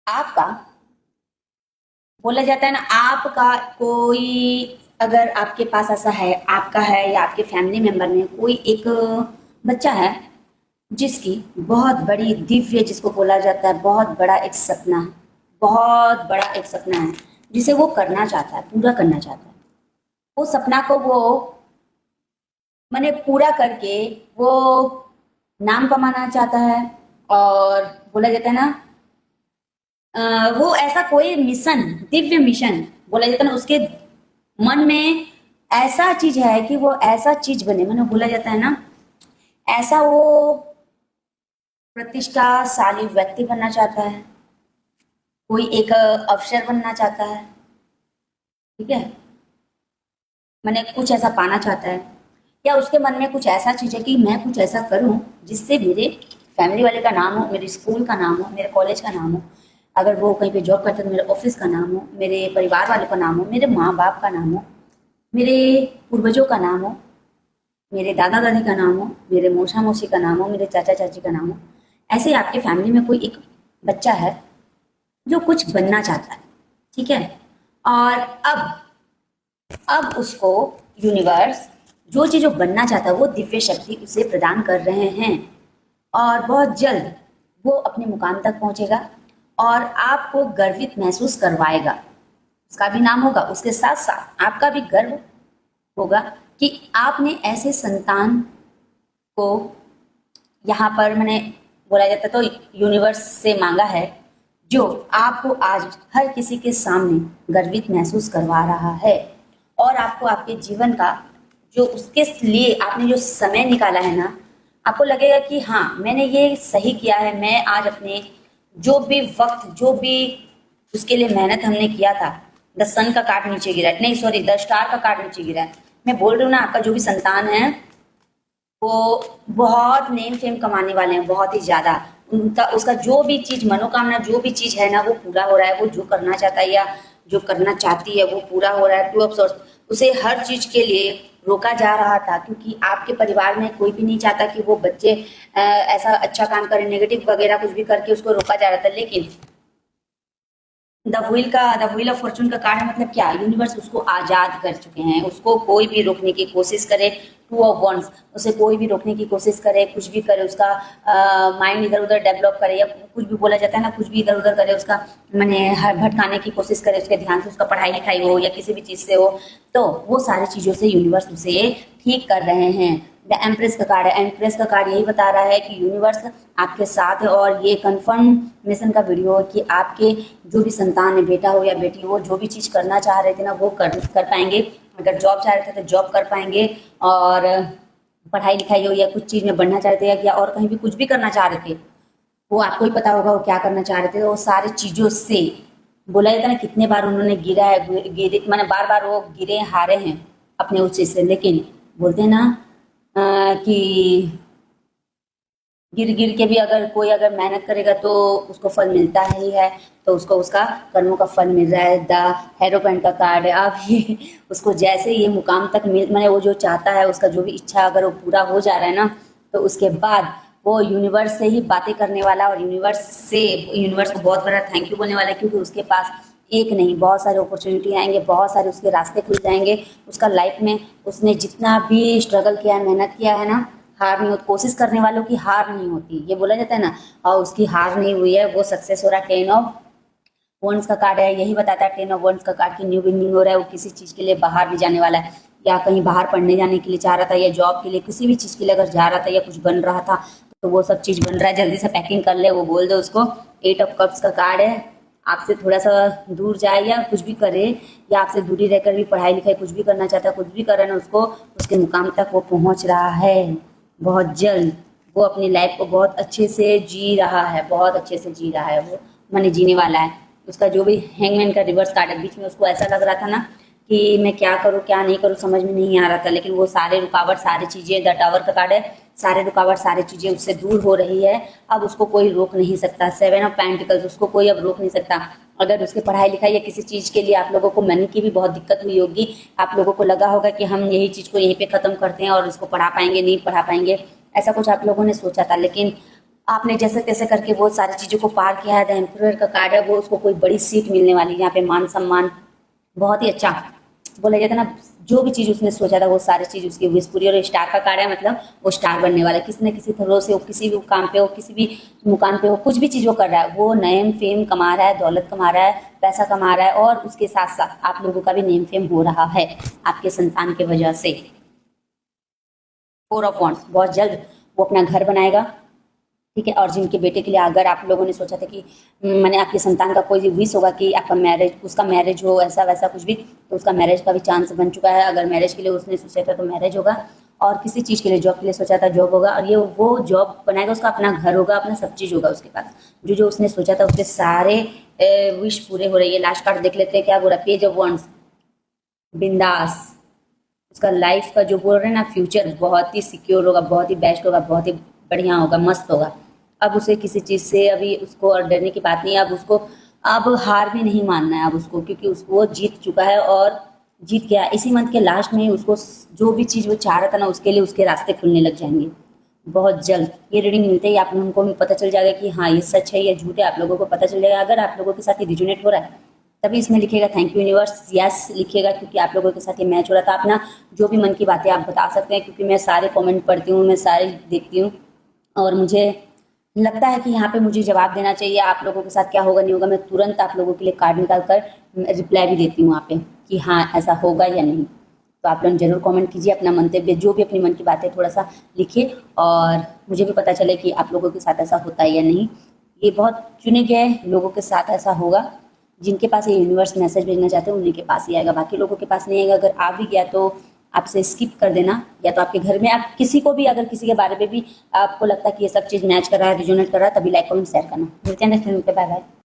आपका बोला जाता है ना, आपका कोई अगर आपके पास ऐसा है, आपका है या आपके फैमिली मेंबर में कोई एक बच्चा है जिसकी बहुत बड़ी दिव्य, जिसको बोला जाता है बहुत बड़ा एक सपना है, बहुत बड़ा एक सपना है जिसे वो करना चाहता है, पूरा करना चाहता है। वो सपना को वो मैंने पूरा करके वो नाम कमाना चाहता है। और बोला जाता है ना, वो ऐसा कोई मिशन, दिव्य मिशन बोला जाता है ना, उसके मन में ऐसा चीज है कि वो ऐसा चीज बने, मैंने बोला जाता है ना, ऐसा वो प्रतिष्ठाशाली व्यक्ति बनना चाहता है, कोई एक अफसर बनना चाहता है। ठीक है, मैंने कुछ ऐसा पाना चाहता है, या उसके मन में कुछ ऐसा चीज है कि मैं कुछ ऐसा करूं जिससे मेरे फैमिली वाले का नाम हो, मेरे स्कूल का नाम हो, मेरे कॉलेज का नाम हो, अगर वो कहीं पे जॉब करते हैं तो मेरे ऑफिस का नाम हो, मेरे परिवार वालों का नाम हो, मेरे माँ बाप का नाम हो, मेरे पूर्वजों का नाम हो, मेरे दादा दादी का नाम हो, मेरे मौसा मौसी का नाम हो, मेरे चाचा चाची का नाम हो। ऐसे ही आपके फैमिली में कोई एक बच्चा है जो कुछ बनना चाहता है। ठीक है, और अब उसको यूनिवर्स जो चीज वो बनना चाहता है वो दिव्य शक्ति उसे प्रदान कर रहे हैं, और बहुत जल्द वो अपने मुकाम तक पहुंचेगा और आपको गर्वित महसूस करवाएगा। उसका भी नाम होगा, उसके साथ साथ आपका भी गर्व होगा कि आपने ऐसे संतान को यहाँ पर, मैंने बोला जाता तो यूनिवर्स से मांगा है, जो आपको आज हर किसी के सामने गर्वित महसूस करवा रहा है। और आपको आपके जीवन का जो उसके लिए आपने जो समय निकाला है ना, आपको लगेगा कि हाँ मैंने ये सही किया है। मैं आज अपने जो भी वक्त, जो भी उसके लिए मेहनत हमने किया था, द सन का कार्ड नीचे गिरा है, नहीं सॉरी द स्टार का कार्ड नीचे गिरा है। मैं बोल रही हूँ ना, आपका जो भी संतान है वो बहुत नेम फेम कमाने वाले हैं, बहुत ही ज्यादा। उनका उसका जो भी चीज मनोकामना, जो भी चीज है ना, वो पूरा हो रहा है। वो जो करना चाहता है या जो करना चाहती है वो पूरा हो रहा है। टू ऑफ सोर्स, उसे हर चीज के लिए रोका जा रहा था, क्योंकि आपके परिवार में कोई भी नहीं चाहता कि वो बच्चे ऐसा अच्छा काम करें, नेगेटिव वगैरह कुछ भी करके उसको रोका जा रहा था। लेकिन द व्हील ऑफ फॉर्चून का कार्ड है, मतलब क्या, यूनिवर्स उसको आजाद कर चुके हैं। उसको कोई भी रोकने की कोशिश करे, टू ऑफ वंस, उसे कोई भी रोकने की कोशिश करे, कुछ भी करे, उसका माइंड इधर उधर डेवलप करे, या कुछ भी बोला जाता है ना, कुछ भी इधर उधर करे, उसका मैंने भटकाने की कोशिश करे, उसके ध्यान से, उसका पढ़ाई लिखाई हो या किसी भी चीज से हो, तो वो सारी चीजों से यूनिवर्स उसे ठीक कर रहे हैं। द एम्प्रेस का कार्ड है, एम्प्रेस का कार्ड यही बता रहा है कि यूनिवर्स आपके साथ है, और ये कंफर्मेशन का वीडियो है कि आपके जो भी संतान है, बेटा हो या बेटी हो, जो भी चीज़ करना चाह रहे थे ना वो कर पाएंगे। अगर जॉब चाह रहे थे तो जॉब कर पाएंगे, और पढ़ाई लिखाई हो या कुछ चीज़ में बढ़ना चाह रहे थे, या और कहीं भी कुछ भी करना चाह रहे थे, वो आपको ही पता होगा वो क्या करना चाह रहे थे। तो वो सारी चीज़ों से बोला जाता है ना, कितने बार उन्होंने गिरा है, गिरे मैंने बार बार वो गिरे हारे हैं अपने उस चीज़ से, लेकिन बोलते हैं ना कि गिर गिर के भी अगर कोई अगर मेहनत करेगा तो उसको फल मिलता ही है। तो उसको उसका कर्मों का फल मिल रहा है। द हेरोपेंट का कार्ड है। अब ये उसको जैसे ये मुकाम तक मिल, मैंने वो जो चाहता है, उसका जो भी इच्छा अगर वो पूरा हो जा रहा है ना, तो उसके बाद वो यूनिवर्स से ही बातें करने वाला, और यूनिवर्स को बहुत बड़ा थैंक यू बोलने वाला है, क्योंकि उसके पास एक नहीं बहुत सारे अपॉर्चुनिटी आएंगे, बहुत सारे उसके रास्ते खुल जाएंगे। उसका लाइफ में उसने जितना भी स्ट्रगल किया है, मेहनत किया है ना, हार नहीं होती। कोशिश करने वालों की हार नहीं होती, ये बोला जाता है ना, और उसकी हार नहीं हुई है, वो सक्सेस हो रहा है। 10 ऑफ वंस का कार्ड है, यही बताता है 10 ऑफ वंस का कार्ड की न्यू बिगनिंग हो रहा है। वो किसी चीज के लिए बाहर भी जाने वाला है, या कहीं बाहर पढ़ने जाने के लिए चाह रहा था, या जॉब के लिए, किसी भी चीज के लिए अगर जा रहा था या कुछ बन रहा था, तो वो सब चीज बन रहा है। जल्दी से पैकिंग कर ले, वो बोल दो उसको। 8 ऑफ कप्स का कार्ड है, आपसे थोड़ा सा दूर जाए या कुछ भी करे, या आपसे दूरी रहकर भी पढ़ाई लिखाई कुछ भी करना चाहता है, कुछ भी कर रहा है ना, उसको उसके मुकाम तक वो पहुंच रहा है बहुत जल्द। वो अपनी लाइफ को बहुत अच्छे से जी रहा है, बहुत अच्छे से जी रहा है, वो माने जीने वाला है। उसका जो भी हैंगमैन का रिवर्स कार्ड है, बीच में उसको ऐसा लग रहा था ना कि मैं क्या करूँ क्या नहीं करूँ, समझ में नहीं आ रहा था, लेकिन वो सारे रुकावट, सारी चीज़ें, द टावर का कार्ड है, सारे रुकावट सारी चीज़ें उससे दूर हो रही है। अब उसको कोई रोक नहीं सकता। 7 ऑफ पेंटिकल्स, उसको कोई अब रोक नहीं सकता। अगर उसके पढ़ाई लिखाई या किसी चीज़ के लिए आप लोगों को मनी की भी बहुत दिक्कत हुई होगी, आप लोगों को लगा होगा कि हम यही चीज़ को यहीं पे ख़त्म करते हैं और उसको पढ़ा पाएंगे, नहीं पढ़ा पाएंगे, ऐसा कुछ आप लोगों ने सोचा था, लेकिन आपने जैसे तैसे करके वो सारी चीज़ों को पार किया है। द एम्परर का कार्ड है, वो उसको कोई बड़ी सीट मिलने वाली है, यहाँ पे मान सम्मान बहुत ही अच्छा बोला जाता है ना। जो भी चीज़ उसने सोचा था वो सारी चीज़ उसकी विश पूरी। और स्टार का कार्ड है, मतलब वो स्टार बनने वाला है, किसी न किसी तरह से हो, किसी भी काम पे हो, किसी भी मुकाम पे हो, कुछ भी चीज़ वो कर रहा है, वो नेम फेम कमा रहा है, दौलत कमा रहा है, पैसा कमा रहा है। और उसके साथ साथ आप लोगों का भी नेम फेम हो रहा है आपके संतान की वजह से। 4 ऑफ वॉन्ड्स, बहुत जल्द वो अपना घर बनाएगा, ठीक है। और जिनके बेटे के लिए अगर आप लोगों ने सोचा था कि मैंने आपके संतान का कोई विश होगा कि आपका मैरिज, उसका मैरिज हो, ऐसा वैसा कुछ भी, तो उसका मैरिज का भी चांस बन चुका है। अगर मैरिज के लिए उसने सोचा था तो मैरिज होगा, और किसी चीज़ के लिए, जॉब के लिए सोचा था जॉब होगा, और ये वो जॉब बनाएगा, उसका अपना घर होगा, अपना सब चीज़ होगा उसके पास। जो जो उसने सोचा था उसके सारे विश पूरे हो रही है। लास्ट कार्ड देख लेते हैं क्या बोल रहा है। पेज ऑफ वॉन्ड्स, बिंदास। उसका लाइफ का जो बोल रहे हैं ना, फ्यूचर बहुत ही सिक्योर होगा, बहुत ही बेस्ट होगा, बहुत ही बढ़िया होगा, मस्त होगा। अब उसे किसी चीज़ से अभी उसको और डरने की बात नहीं है। अब उसको अब हार भी नहीं मानना है अब उसको, क्योंकि उसको वो जीत चुका है और जीत गया। इसी मंथ के लास्ट में ही उसको जो भी चीज़ वो चाह रहा था ना, उसके लिए उसके रास्ते खुलने लग जाएंगे बहुत जल्द। ये रीडिंग मिलते ही आप लोगों को भी पता चल जाएगा कि हाँ ये सच है या झूठ है, आप लोगों को पता चल जाएगा। अगर आप लोगों के साथ ये रिजोनेट हो रहा है तभी इसमें लिखिएगा थैंक यू यूनिवर्स, यस लिखिएगा, क्योंकि आप लोगों के साथ ये मैच हो रहा था। अपना जो भी मन की बातें आप बता सकते हैं, क्योंकि मैं सारे कमेंट पढ़ती हूँ, मैं सारे देखती हूँ, और मुझे लगता है कि यहाँ पे मुझे जवाब देना चाहिए। आप लोगों के साथ क्या होगा नहीं होगा, मैं तुरंत आप लोगों के लिए कार्ड निकाल कर रिप्लाई भी देती हूँ वहाँ पे कि हाँ ऐसा होगा या नहीं। तो आप लोग जरूर कमेंट कीजिए, अपना मंतव्य जो भी अपनी मन की बातें थोड़ा सा लिखिए, और मुझे भी पता चले कि आप लोगों के साथ ऐसा होता है या नहीं। ये बहुत चुने गए लोगों के साथ ऐसा होगा, जिनके पास ये यूनिवर्स मैसेज भेजना चाहते हैं उन्हीं के पास ही आएगा, बाकी लोगों के पास नहीं आएगा। अगर आ भी गया तो आपसे स्किप कर देना, या तो आपके घर में आप किसी को भी, अगर किसी के बारे में भी आपको लगता है कि ये सब चीज़ मैच कर रहा है, रिजोनेट कर रहा है, तभी लाइक कमेंट शेयर करना। मिलते हैं नेक्स्ट वीडियो पे, बाय बाय।